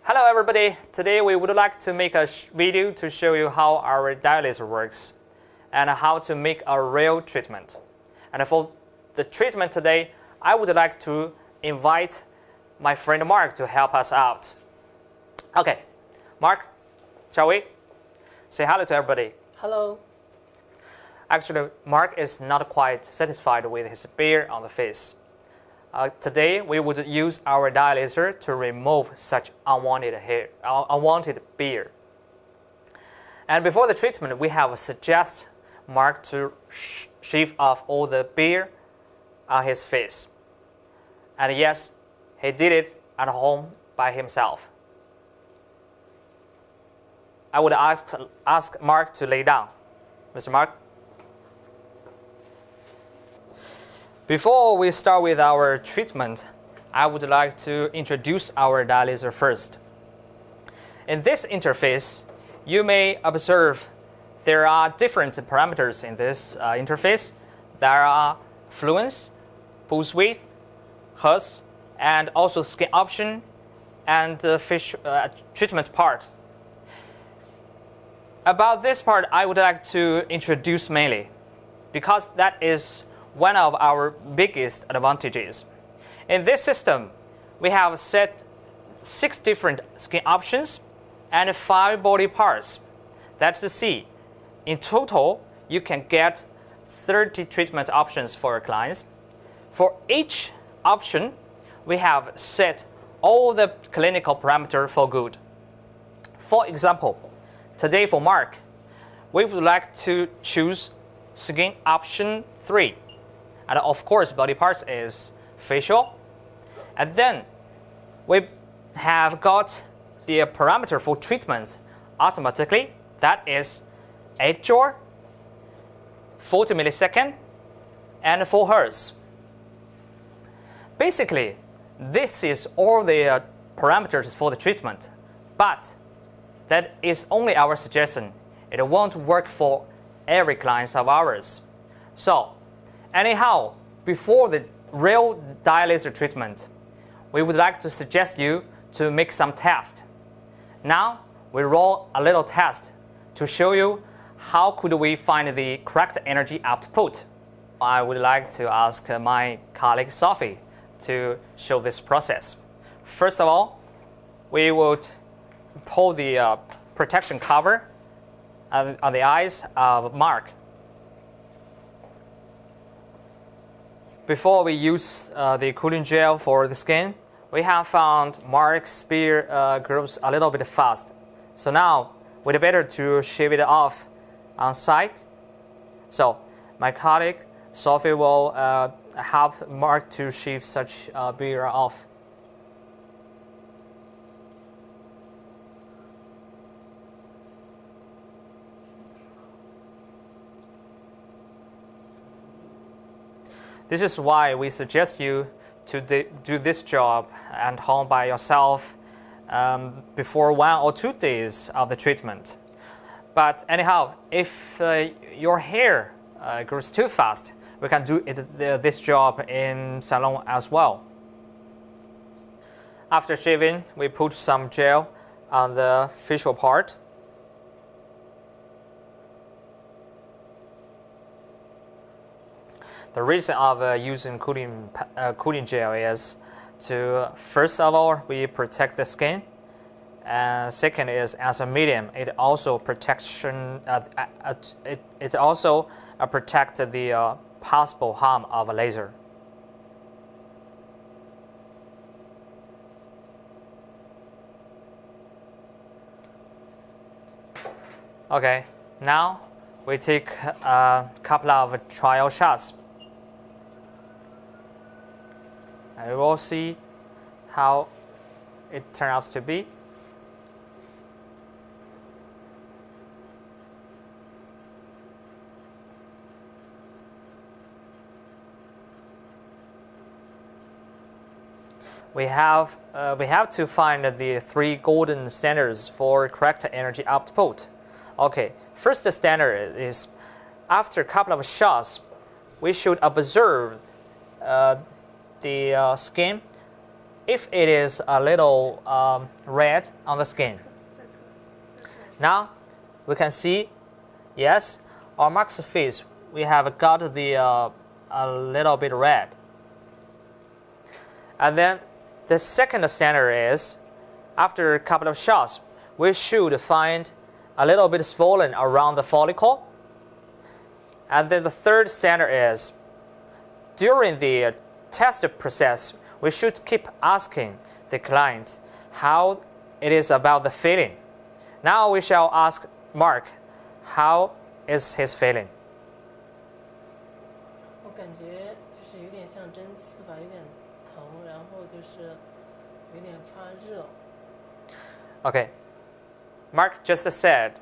Hello everybody, today we would like to make a video to show you how our diode laser works and how to make a real treatment. And for the treatment today, I would like to invite my friend Mark to help us out. Okay, Mark, shall we? Say hello to everybody. Hello. Actually, Mark is not quite satisfied with his beard on the face. Today, we would use our diode laser to remove such unwanted beard. And before the treatment, we have suggest Mark to shave off all the beard on his face. And yes, he did it at home by himself. I would ask Mark to lay down. Mr. Mark? Before we start with our treatment, I would like to introduce our diode laser first. In this interface, you may observe there are different parameters in this interface. There are fluence, pulse width, hertz, and also skin option and treatment part. About this part, I would like to introduce mainly because that is one of our biggest advantages. In this system, we have set 6 different skin options and 5 body parts. That's to see, in total, you can get 30 treatment options for your clients. For each option, we have set all the clinical parameters for good. For example, today for Mark, we would like to choose skin option 3. And of course, body parts is facial. And then we have got the parameter for treatment automatically. That is 8 joule, 40 millisecond, and 4 hertz. Basically, this is all the parameters for the treatment. But that is only our suggestion. It won't work for every client of ours. So, anyhow, before the real diode laser treatment, we would like to suggest you to make some tests. Now, we roll a little test to show you how could we find the correct energy output. I would like to ask my colleague Sophie to show this process. First of all, we would pull the protection cover on the eyes of Mark. Before we use the cooling gel for the skin, we have found Mark's beard grows a little bit fast. So now, we'd better to shave it off on site. So my colleague Sophie will help Mark to shave such beard off. This is why we suggest you to do this job at home by yourself before 1 or 2 days of the treatment. But anyhow, if your hair grows too fast, we can do this job in salon as well. After shaving, we put some gel on the facial part. The reason of using cooling gel is to, first of all, we protect the skin, and second is as a medium, it also protects the possible harm of a laser. Okay, now we take a couple of trial shots. And we will see how it turns out to be. We have to find the 3 golden standards for correct energy output. Okay, first standard is after a couple of shots, we should observe the skin if it is a little red on the skin. Now we can see, yes, on Mark's face we have got the a little bit red. And then the second standard is, after a couple of shots, we should find a little bit swollen around the follicle. And then the third standard is, during the test process, we should keep asking the client how it is about the feeling. Now we shall ask Mark, how is his feeling? 我感觉就是有点像针刺吧，有点疼，然后就是有点发热。Okay, Mark just said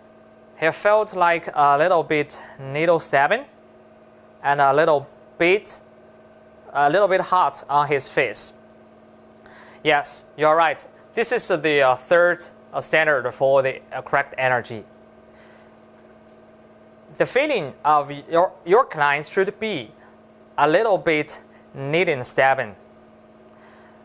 he felt like a little bit needle stabbing and a little bit hot on his face. Yes, you're right. This is the third standard for the correct energy. The feeling of your client should be a little bit needle stabbing.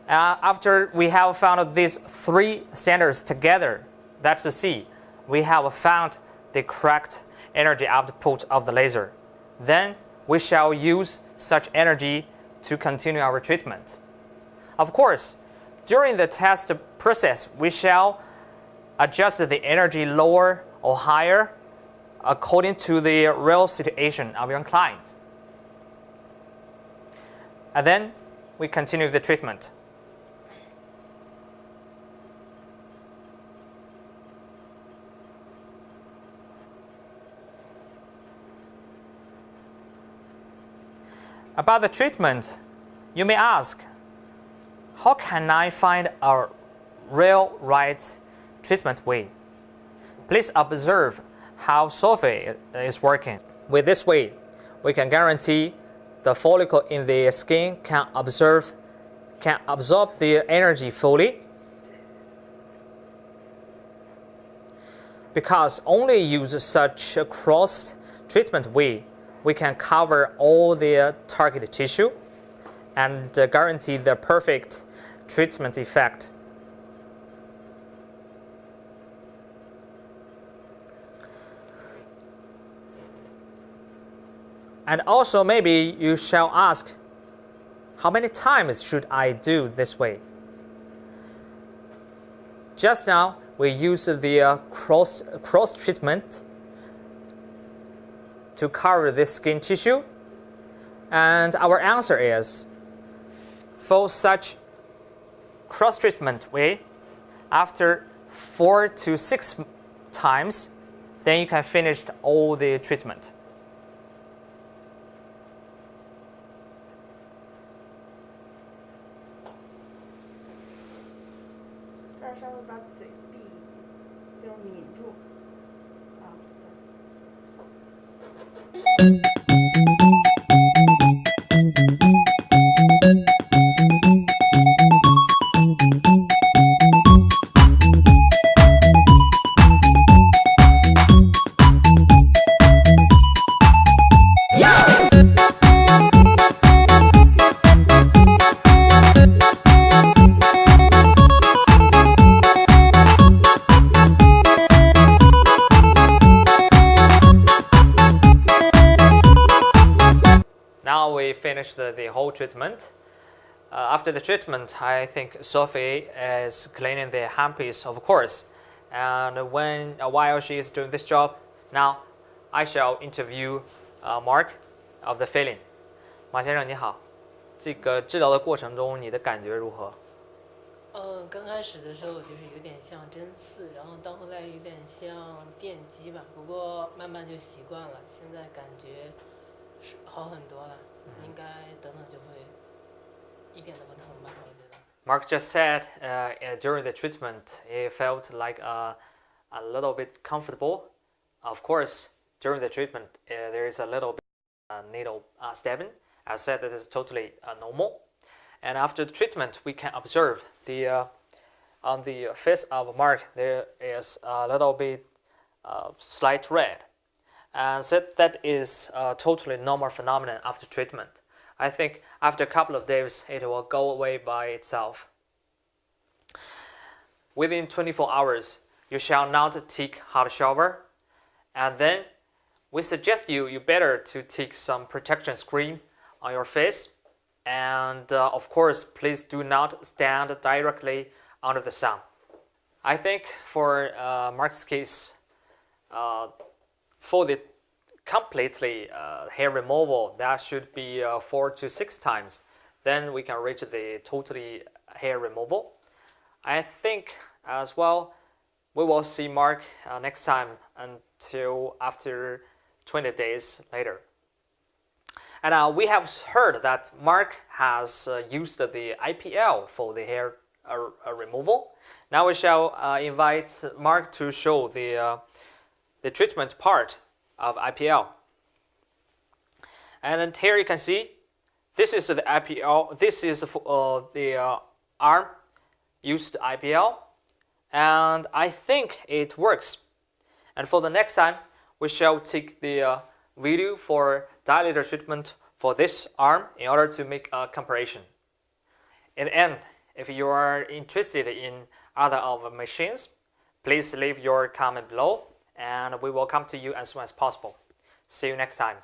After we have found these three standards together, that's the C, we have found the correct energy output of the laser. Then we shall use such energy to continue our treatment. Of course, during the test process, we shall adjust the energy lower or higher according to the real situation of your client. And then we continue the treatment. About the treatment, you may ask, how can I find a real right treatment way? Please observe how Sophie is working. With this way, we can guarantee the follicle in the skin can absorb the energy fully. Because only use such a cross treatment way, we can cover all the target tissue and guarantee the perfect treatment effect. And also maybe you shall ask, how many times should I do this way? Just now we used the cross treatment to cover this skin tissue, and our answer is, for such cross treatment way, after 4 to 6 times, then you can finish all the treatment. 这儿稍微把嘴闭，就是抿住，啊，对。Now we finished the whole treatment. After the treatment, I think Sophie is cleaning the handpiece, of course. And while she is doing this job, now I shall interview Mark of the feeling. 马先生你好，这个治疗的过程中你的感觉如何？刚开始的时候就是有点像针刺，然后到后来有点像电击吧，不过慢慢就习惯了，现在感觉是好很多了，应该等等就会一点都不疼吧，我觉得。Mark just said during the treatment he felt like a little bit comfortable. Of course, during the treatment there is a little bit needle stabbing. I said that is totally normal. And after the treatment, we can observe on the face of Mark there is a little bit slight red, and said that is a totally normal phenomenon after treatment. I think after a couple of days it will go away by itself. Within 24 hours, you shall not take hot shower, and then we suggest you better to take some protection cream on your face, and of course, please do not stand directly under the sun. I think for Mark's case, for the completely hair removal, that should be 4 to 6 times. Then we can reach the totally hair removal. I think as well, we will see Mark next time until after 20 days later. And we have heard that Mark has used the IPL for the hair removal. Now we shall invite Mark to show the treatment part of IPL. And here you can see, this is the IPL. This is the arm used IPL, and I think it works. And for the next time, we shall take the video for dilator treatment for this arm in order to make a comparison. In the end, if you are interested in other of the machines, please leave your comment below, and we will come to you as soon as possible. See you next time.